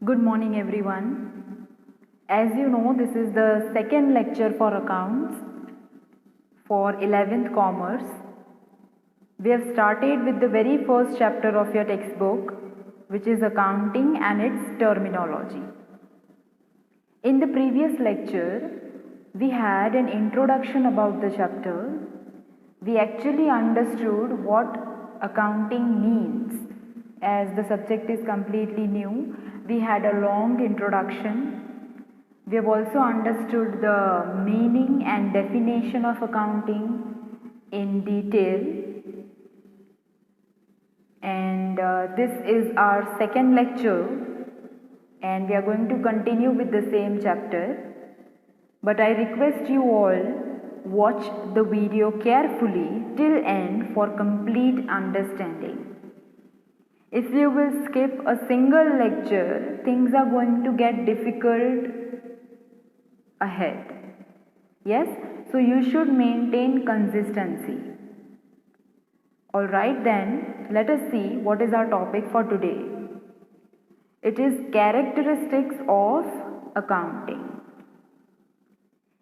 Good morning, everyone. As you know, this is the second lecture for accounts for 11th Commerce. We have started with the very first chapter of your textbook, which is accounting and its terminology. In the previous lecture, we had an introduction about the chapter. We actually understood what accounting means. As the subject is completely new, we had a long introduction. We have also understood the meaning and definition of accounting in detail. And this is our second lecture, and we are going to continue with the same chapter. But I request you all watch the video carefully till end for complete understanding. If you will skip a single lecture, things are going to get difficult ahead. Yes, so you should maintain consistency. Alright then, let us see what is our topic for today. It is characteristics of accounting.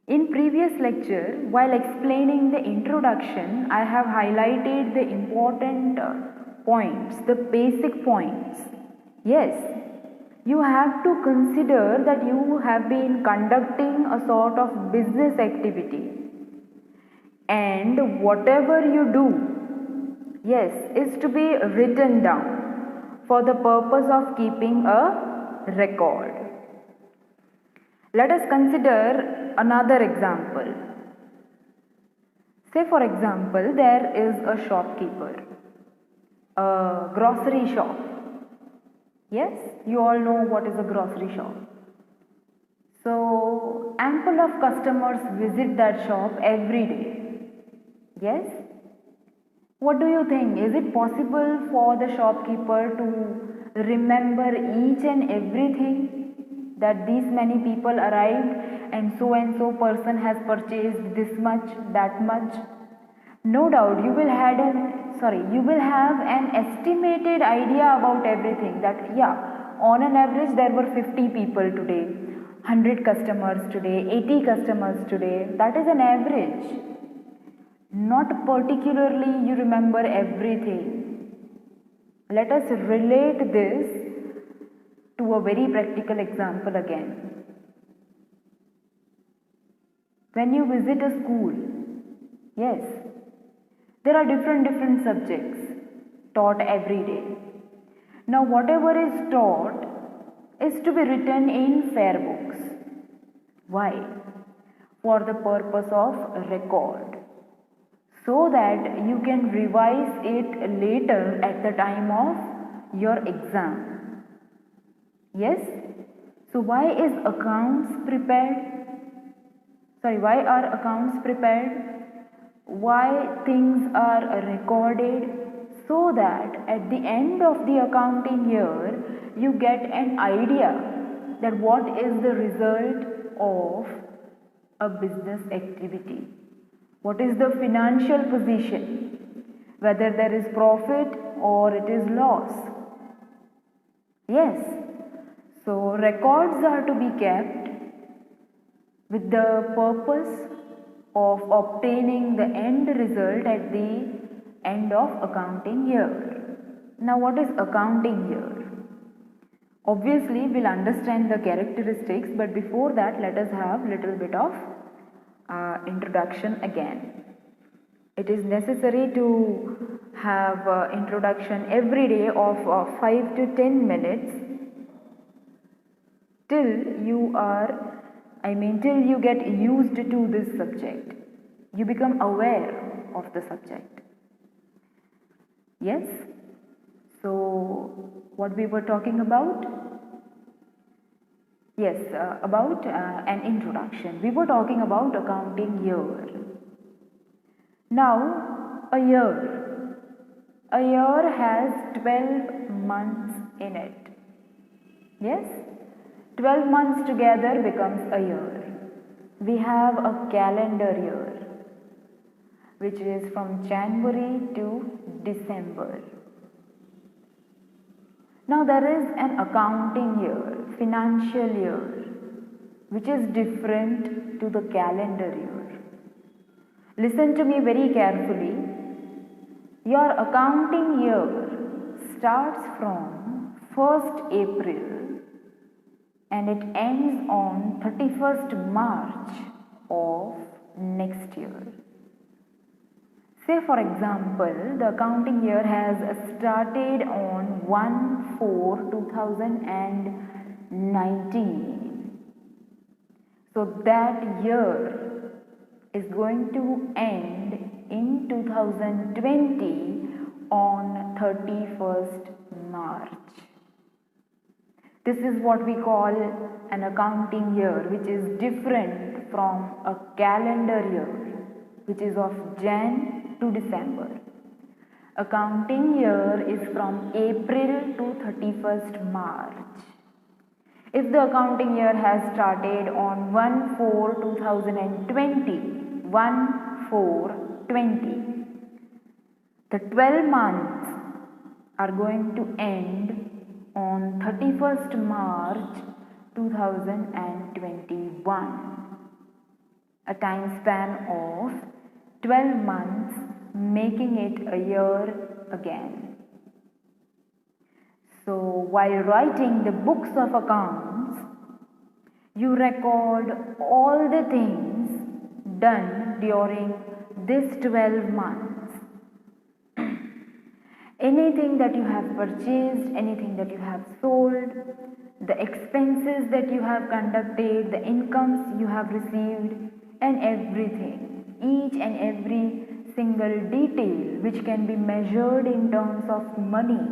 In previous lecture, while explaining the introduction, I have highlighted the important points, the basic points. Yes, you have to consider that you have been conducting a sort of business activity, and whatever you do, yes, is to be written down for the purpose of keeping a record. Let us consider another example. Say for example, there is a shopkeeper, a grocery shop. Yes, you all know what is a grocery shop. So, ample of customers visit that shop every day. Yes? What do you think? Is it possible for the shopkeeper to remember each and everything? That these many people arrived and so person has purchased this much, that much. No doubt you will have an estimated idea about everything, that yeah, on an average there were 50 people today, 100 customers today, 80 customers today. That is an average. Not particularly you remember everything. Let us relate this to a very practical example again. When you visit a school, yes, there are different subjects taught every day. Now whatever is taught is to be written in fair books. Why? For the purpose of record, so that you can revise it later at the time of your exam. Yes? So why is accounts prepared? Why are accounts prepared? Why things are recorded? So that at the end of the accounting year, you get an idea that what is the result of a business activity. What is the financial position? Whether there is profit or it is loss. Yes. So records are to be kept with the purpose of obtaining the end result at the end of accounting year. Now what is accounting year? Obviously we'll understand the characteristics, but before that let us have little bit of introduction again. It is necessary to have introduction every day of 5 to 10 minutes till you get used to this subject. You become aware of the subject. Yes? So, what we were talking about? Yes, about an introduction. We were talking about accounting year. Now, a year. A year has 12 months in it. Yes? 12 months together becomes a year. We have a calendar year, which is from January to December. Now there is an accounting year, financial year, which is different to the calendar year. Listen to me very carefully. Your accounting year starts from 1st April and it ends on 31st March of next year. Say for example, the accounting year has started on 1/4/2019. So that year is going to end in 2020 on 31st March. This is what we call an accounting year, which is different from a calendar year, which is of Jan to December. Accounting year is from April to 31st March. If the accounting year has started on 1/4/2020, 1/4/20, the 12 months are going to end on 31st March 2021, a time span of 12 months, making it a year again. So while writing the books of accounts, you record all the things done during this 12 months. Anything that you have purchased, anything that you have sold, the expenses that you have conducted, the incomes you have received, and everything. Each and every single detail which can be measured in terms of money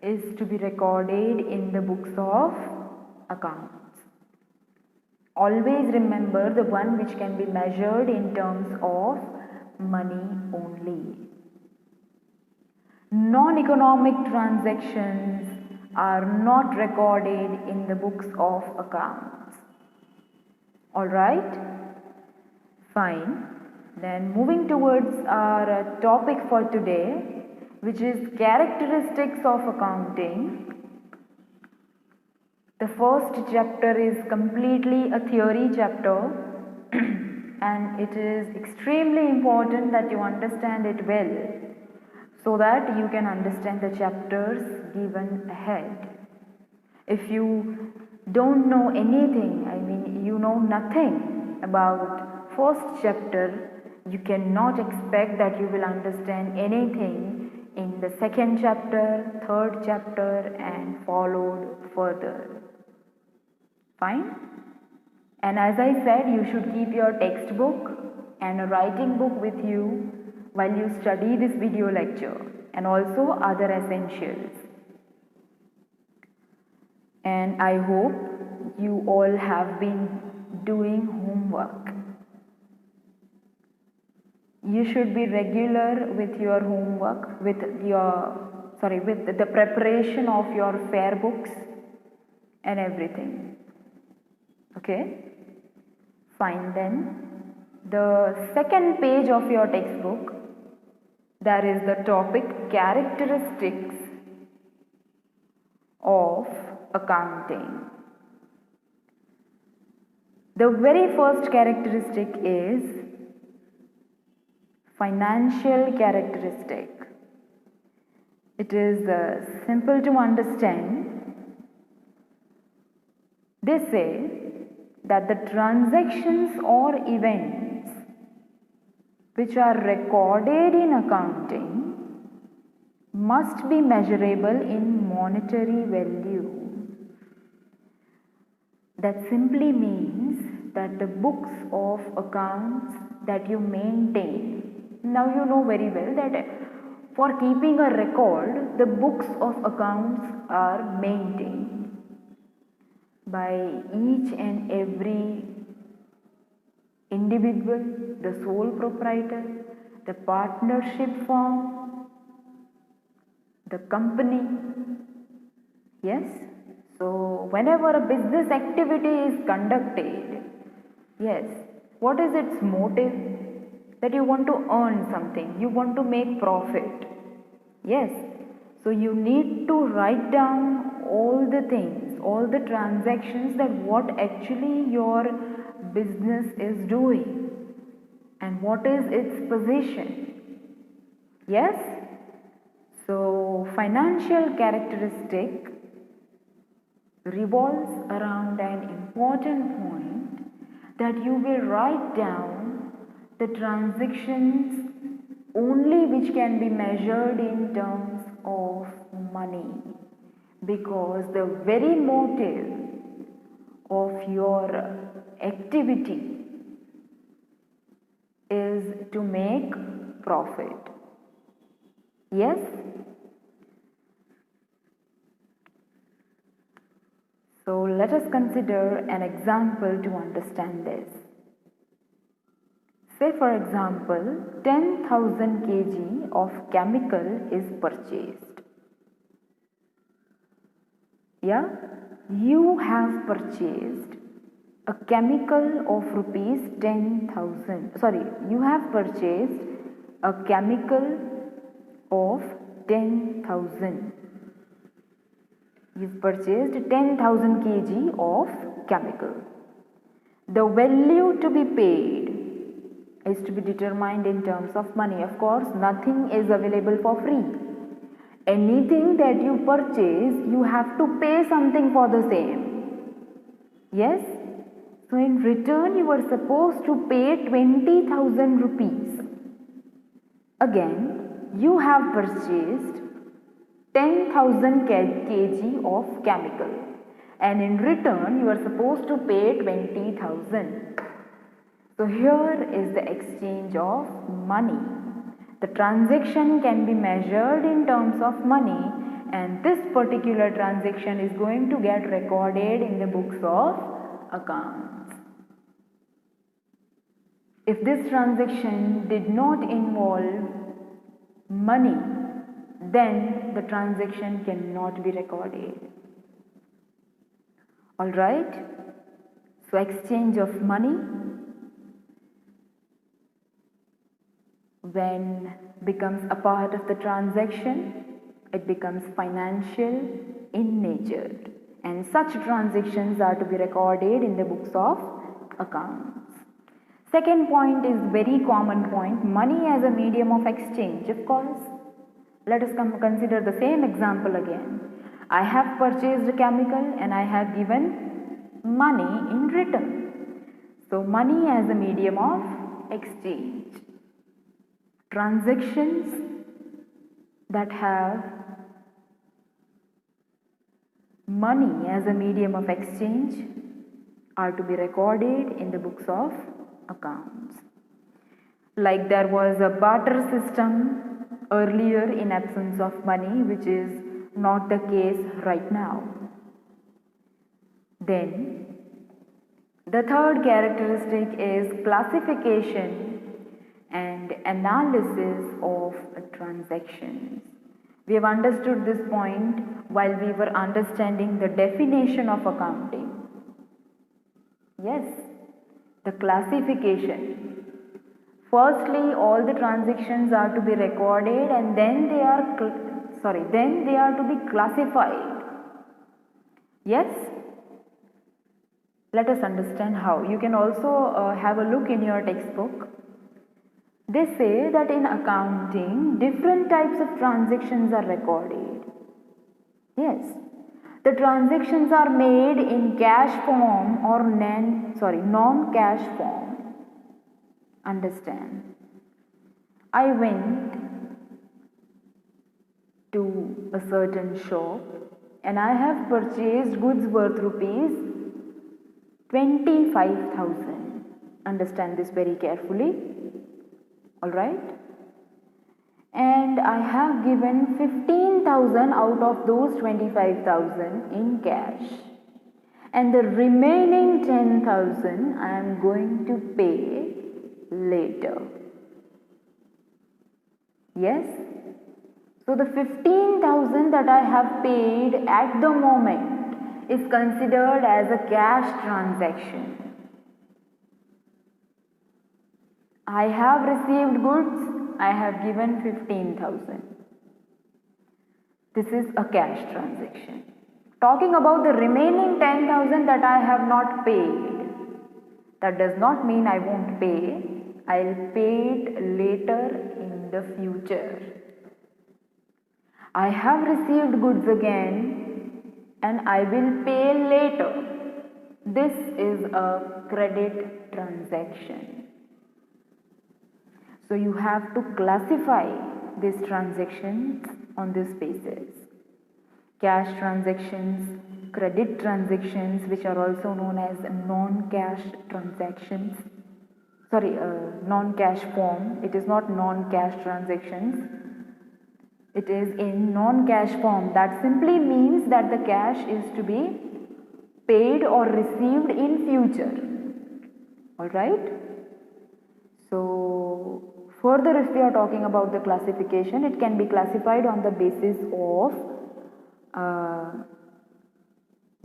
is to be recorded in the books of accounts. Always remember the one which can be measured in terms of money only. Non-economic transactions are not recorded in the books of accounts. Alright? Fine. Then moving towards our topic for today, which is characteristics of accounting. The first chapter is completely a theory chapter and it is extremely important that you understand it well so that you can understand the chapters given ahead. If you don't know anything, you know nothing about first chapter, you cannot expect that you will understand anything in the second chapter, third chapter and followed further. Fine? And as I said, you should keep your textbook and a writing book with you while you study this video lecture and also other essentials. And I hope you all have been doing homework. You should be regular with your homework, with the preparation of your fair books and everything. Okay? Fine then. The second page of your textbook, there is the topic characteristics of accounting. The very first characteristic is financial characteristic. It is simple to understand. They say that the transactions or events which are recorded in accounting must be measurable in monetary value. That simply means that the books of accounts that you maintain, now you know very well that for keeping a record, the books of accounts are maintained by each and every individual, the sole proprietor, the partnership firm, the company. Yes? So whenever a business activity is conducted, yes, what is its motive? That you want to earn something, you want to make profit. Yes, So you need to write down all the things, all the transactions, that what actually your business is doing and what is its position. Yes? So financial characteristic revolves around an important point, that you will write down the transactions only which can be measured in terms of money, because the very motive of your activity is to make profit. Yes? So let us consider an example to understand this. Say for example, 10,000 kg of chemical is purchased. Yeah? You have purchased a chemical of rupees 10,000. Sorry, you have purchased a chemical of 10,000. You've purchased 10,000 kg of chemical. The value to be paid is to be determined in terms of money. Of course, nothing is available for free. Anything that you purchase, you have to pay something for the same. Yes? So in return, you are supposed to pay 20,000 rupees. Again, you have purchased 10,000 kg of chemical, and in return you are supposed to pay 20,000. So here is the exchange of money. The transaction can be measured in terms of money, and this particular transaction is going to get recorded in the books of accounts. If this transaction did not involve money, then the transaction cannot be recorded. Alright? So exchange of money, when becomes a part of the transaction, it becomes financial in nature, and such transactions are to be recorded in the books of accounts. Second point is very common point, money as a medium of exchange. Of course, let us consider the same example again. I have purchased a chemical and I have given money in return. So money as a medium of exchange. Transactions that have money as a medium of exchange are to be recorded in the books of accounts. Like there was a barter system earlier in absence of money, which is not the case right now. Then the third characteristic is classification and analysis of transactions. We have understood this point while we were understanding the definition of accounting. Yes, the classification. Firstly, all the transactions are to be recorded, and then they are to be classified. Yes? Let us understand how. You can also have a look in your textbook. They say that in accounting, different types of transactions are recorded. Yes. The transactions are made in cash form or non-cash form. Understand? I went to a certain shop and I have purchased goods worth rupees 25,000. Understand this very carefully. Alright? And I have given 15,000 out of those 25,000 in cash. And the remaining 10,000 I am going to pay later. Yes? So the 15,000 that I have paid at the moment is considered as a cash transaction. I have received goods, I have given 15,000. This is a cash transaction. Talking about the remaining 10,000 that I have not paid, that does not mean I won't pay. I'll pay it later in the future. I have received goods again and I will pay later. This is a credit transaction. So you have to classify these transactions on this basis. Cash transactions, credit transactions, which are also known as non-cash transactions. Non-cash form. It is not non-cash transactions. It is in non-cash form. That simply means that the cash is to be paid or received in future. Alright? So further, if we are talking about the classification, it can be classified on the basis of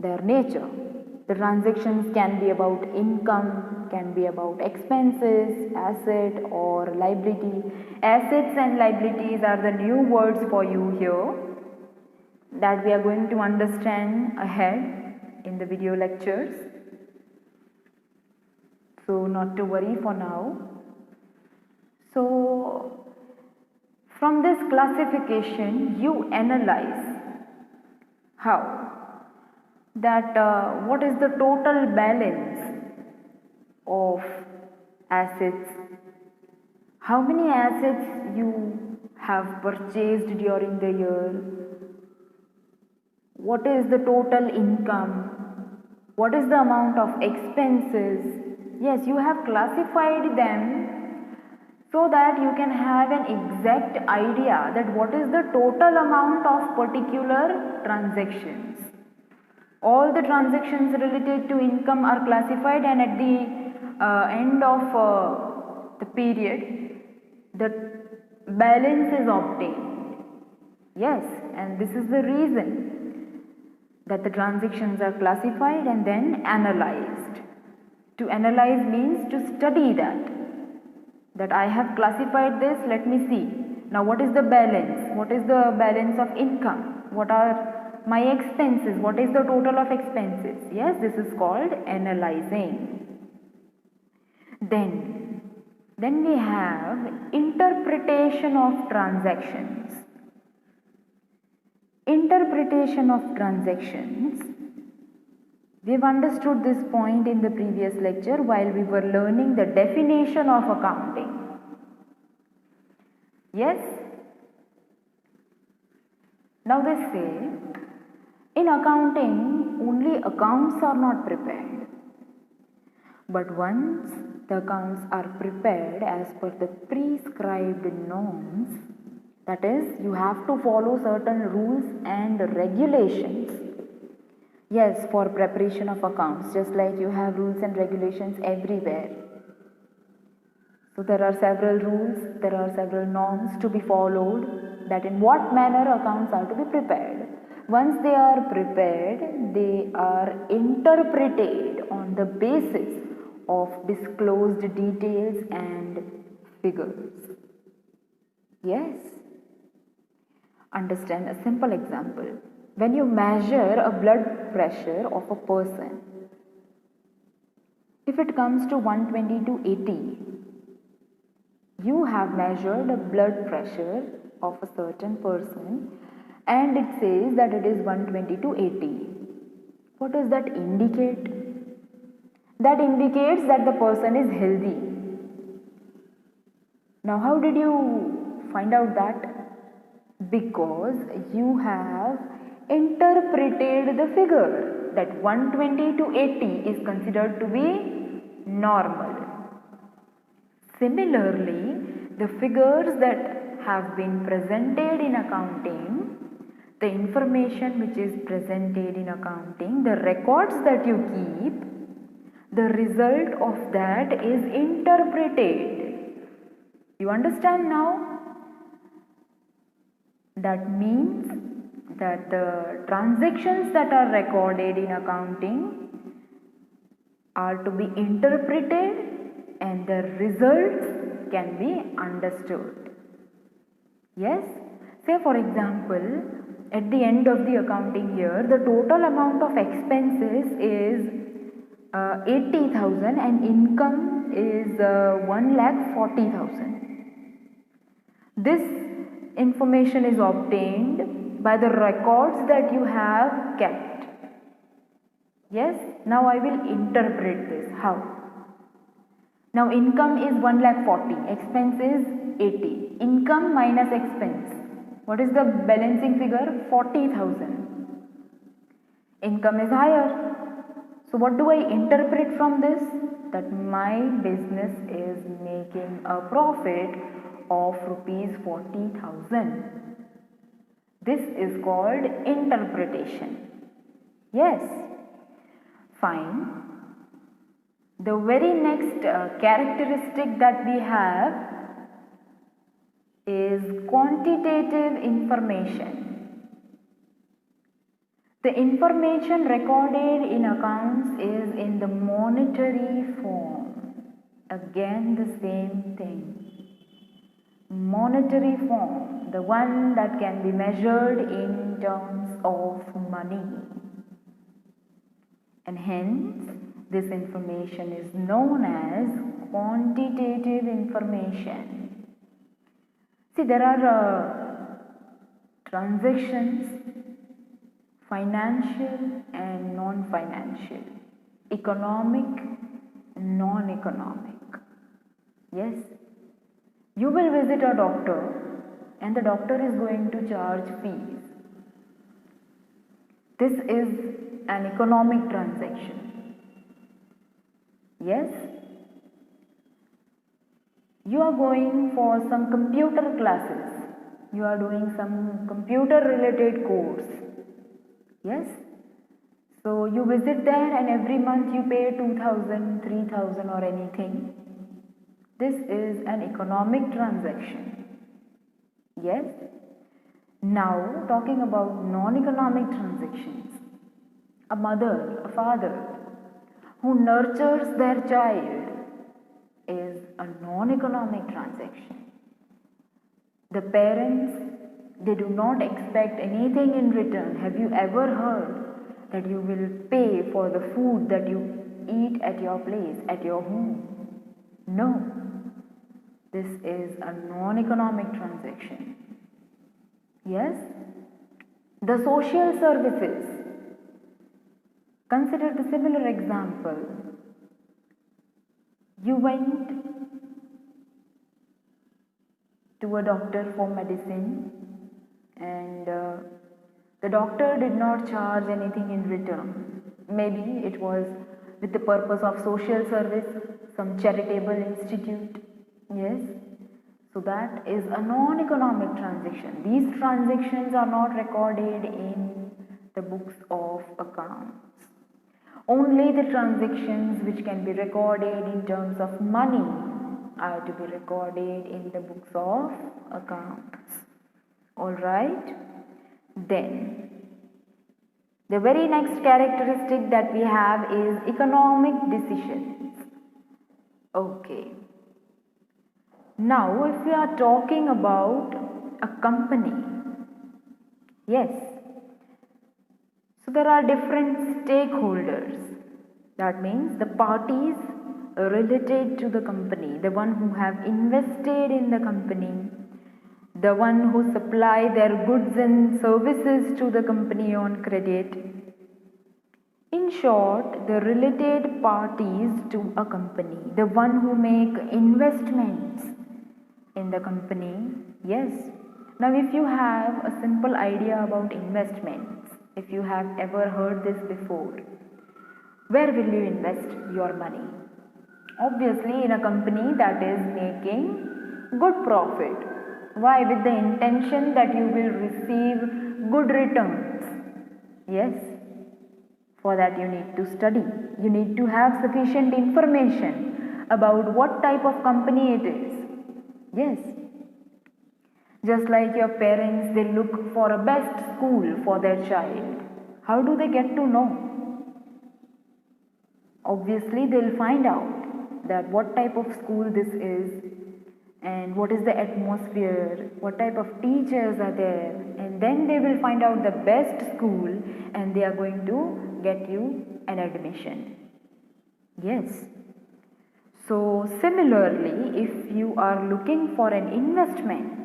their nature. The transactions can be about income, can be about expenses, asset or liability. Assets and liabilities are the new words for you here that we are going to understand ahead in the video lectures. So not to worry for now. So from this classification you analyze how that what is the total balance of assets, how many assets you have purchased during the year, what is the total income, what is the amount of expenses. Yes, you have classified them so that you can have an exact idea that what is the total amount of particular transactions. All the transactions related to income are classified, and at the end of the period the balance is obtained. Yes, and this is the reason that the transactions are classified and then analyzed. To analyze means to study that I have classified this, let me see. Now what is the balance? What is the balance of income? What are my expenses? What is the total of expenses? Yes, this is called analyzing. Then we have interpretation of transactions. Interpretation of transactions. We've understood this point in the previous lecture while we were learning the definition of accounting. Yes? Now they say, in accounting, only accounts are not prepared. But once the accounts are prepared as per the prescribed norms, that is, you have to follow certain rules and regulations. Yes, for preparation of accounts, just like you have rules and regulations everywhere. So there are several rules, there are several norms to be followed, that in what manner accounts are to be prepared. Once they are prepared, they are interpreted on the basis of disclosed details and figures. Yes? Understand a simple example. When you measure a blood pressure of a person, if it comes to 120 to 80, you have measured a blood pressure of a certain person and it says that it is 120 to 80. What does that indicate? That indicates that the person is healthy. Now how did you find out that? Because you have interpreted the figure that 120 to 80 is considered to be normal. Similarly, the figures that have been presented in accounting, the information which is presented in accounting, the records that you keep, the result of that is interpreted. You understand now? That means that the transactions that are recorded in accounting are to be interpreted and the results can be understood. Yes? Say for example, at the end of the accounting year, the total amount of expenses is 80,000 and income is 1,40,000. This information is obtained by the records that you have kept. Yes, now I will interpret this. How? Now income is 1,40,000, expense is 80. Income minus expense. What is the balancing figure? 40,000. Income is higher. So what do I interpret from this? That my business is making a profit of rupees 40,000. This is called interpretation. Yes. Fine. The very next characteristic that we have is quantitative information. The information recorded in accounts is in the monetary form. Again the same thing. Monetary form, the one that can be measured in terms of money. And hence, this information is known as quantitative information. See, there are transactions, financial and non-financial, economic and non-economic. Yes, you will visit a doctor and the doctor is going to charge fees. This is an economic transaction. Yes, you are going for some computer classes. You are doing some computer related course. Yes, so you visit there and every month you pay 2,000, 3,000 or anything. This is an economic transaction. Yes. Now talking about non-economic transactions. A mother, a father who nurtures their child is a non-economic transaction. The parents, they do not expect anything in return. Have you ever heard that you will pay for the food that you eat at your place, at your home? No. This is a non-economic transaction. Yes? The social services. Consider the similar example. You went to a doctor for medicine and the doctor did not charge anything in return. Maybe it was with the purpose of social service, some charitable institute. Yes. So that is a non-economic transaction. These transactions are not recorded in the books of accounts. Only the transactions which can be recorded in terms of money are to be recorded in the books of accounts. Alright? Then, the very next characteristic that we have is economic decisions. Okay. Now, if we are talking about a company, yes, so there are different stakeholders. That means the parties related to the company, the one who have invested in the company, the one who supply their goods and services to the company on credit. In short, the related parties to a company, the one who make investments in the company. Yes. Now if you have a simple idea about investments, if you have ever heard this before, where will you invest your money? Obviously in a company that is making good profit. Why? With the intention that you will receive good returns. Yes. For that you need to study. You need to have sufficient information about what type of company it is. Yes. Just like your parents, they look for a best school for their child. How do they get to know? Obviously, they'll find out that what type of school this is and what is the atmosphere, what type of teachers are there, and then they will find out the best school and they are going to get you an admission. Yes. So similarly, if you are looking for an investment,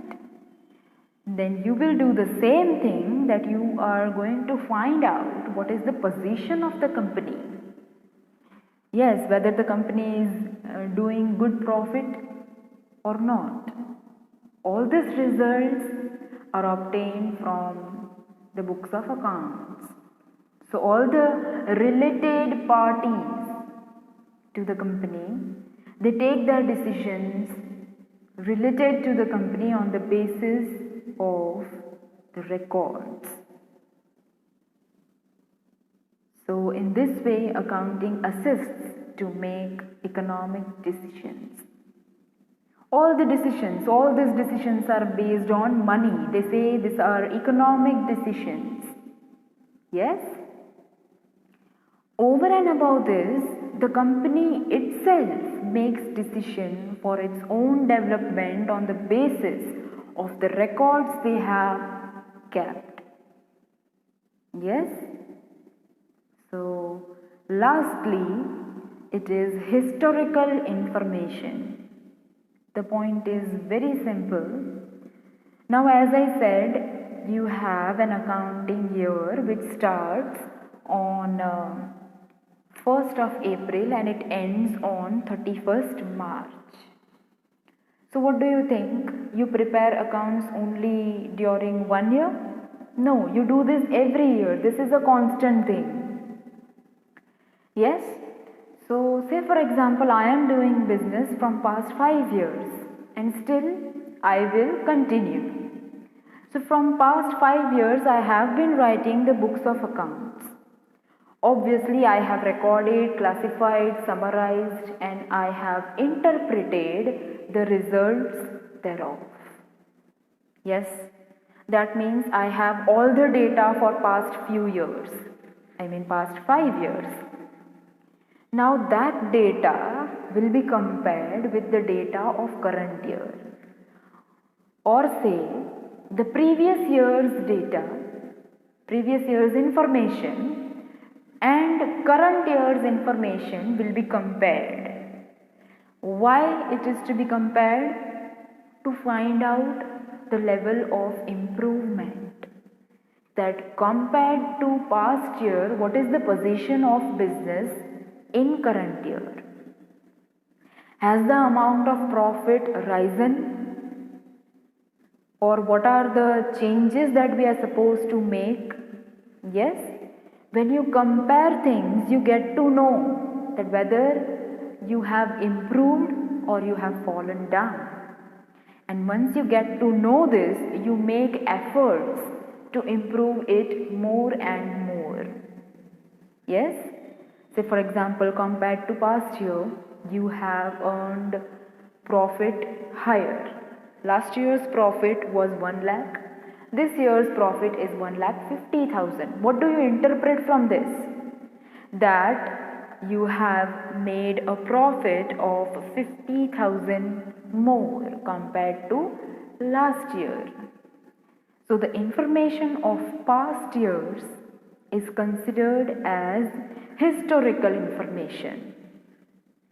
then you will do the same thing, that you are going to find out what is the position of the company. Yes, whether the company is doing good profit or not. All these results are obtained from the books of accounts. So all the related parties to the company, they take their decisions related to the company on the basis of the records. So in this way, accounting assists to make economic decisions. All these decisions are based on money. They say these are economic decisions. Yes? Over and above this, the company itself makes decision for its own development on the basis of the records they have kept. Yes? So, lastly, it is historical information. The point is very simple. Now, as I said, you have an accounting year which starts on 1st of April and it ends on 31st March. So what do you think? You prepare accounts only during 1 year? No, you do this every year. This is a constant thing. Yes? So say for example, I am doing business from past 5 years and still I will continue. So from past 5 years I have been writing the books of accounts. Obviously I have recorded, classified, summarized and I have interpreted the results thereof. Yes, that means I have all the data for past few years. Past 5 years. Now that data will be compared with the data of current year. Or say the previous year's data, previous year's information and current year's information will be compared. Why it is to be compared? To find out the level of improvement. That compared to past year, what is the position of business in current year? Has the amount of profit risen? Or what are the changes that we are supposed to make? Yes? When you compare things, you get to know that whether you have improved or you have fallen down. And once you get to know this, you make efforts to improve it more and more. Yes? Say for example, compared to past year, you have earned profit higher. Last year's profit was 1 lakh. This year's profit is 1,50,000. What do you interpret from this? That you have made a profit of 50,000 more compared to last year. So the information of past years is considered as historical information.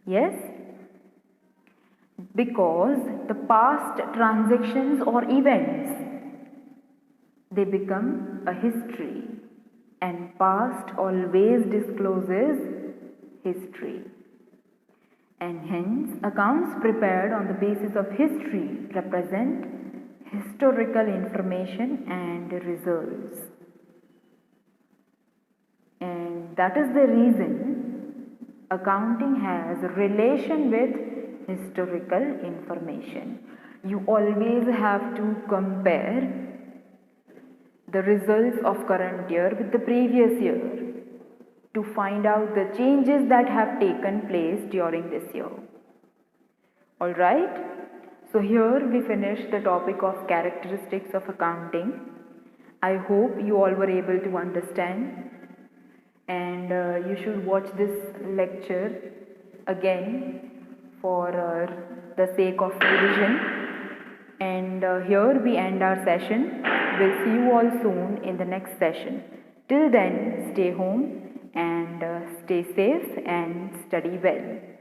Yes? Because the past transactions or events, they become a history, and past always discloses history. And hence, accounts prepared on the basis of history represent historical information and results. And that is the reason accounting has a relation with historical information. You always have to compare the results of current year with the previous year to find out the changes that have taken place during this year. Alright, so here we finish the topic of characteristics of accounting. I hope you all were able to understand, and you should watch this lecture again for the sake of revision. And here we end our session. We'll see you all soon in the next session. Till then, stay home and stay safe and study well.